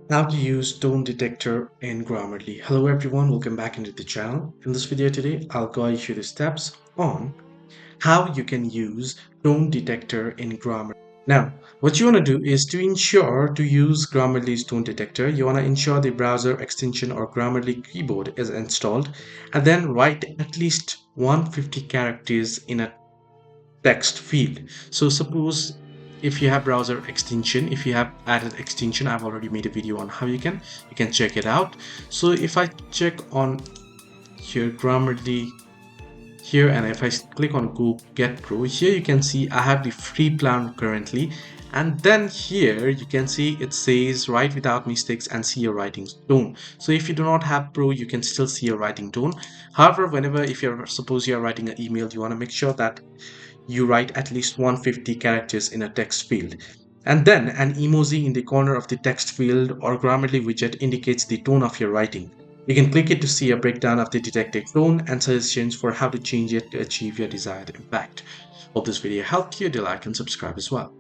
How to use tone detector in Grammarly. Hello everyone, welcome back into the channel. In this video today, I'll guide you the steps on how you can use tone detector in Grammarly. Now, what you want to do is to ensure to use Grammarly's tone detector, you want to ensure the browser extension or Grammarly keyboard is installed and then write at least 150 characters in a text field. So suppose if you have browser extension, if you have added extension, I've already made a video on how you can check it out. So if I check on here Grammarly here, and if I click on Go Get Pro, here you can see I have the free plan currently, and then here you can see it says write without mistakes and see your writing tone. So if you do not have Pro, you can still see your writing tone. However, whenever if you're suppose you're writing an email, you want to make sure that you write at least 150 characters in a text field. And then an emoji in the corner of the text field or Grammarly widget indicates the tone of your writing. You can click it to see a breakdown of the detected tone and suggestions for how to change it to achieve your desired impact. Hope this video helped you. Do like and subscribe as well.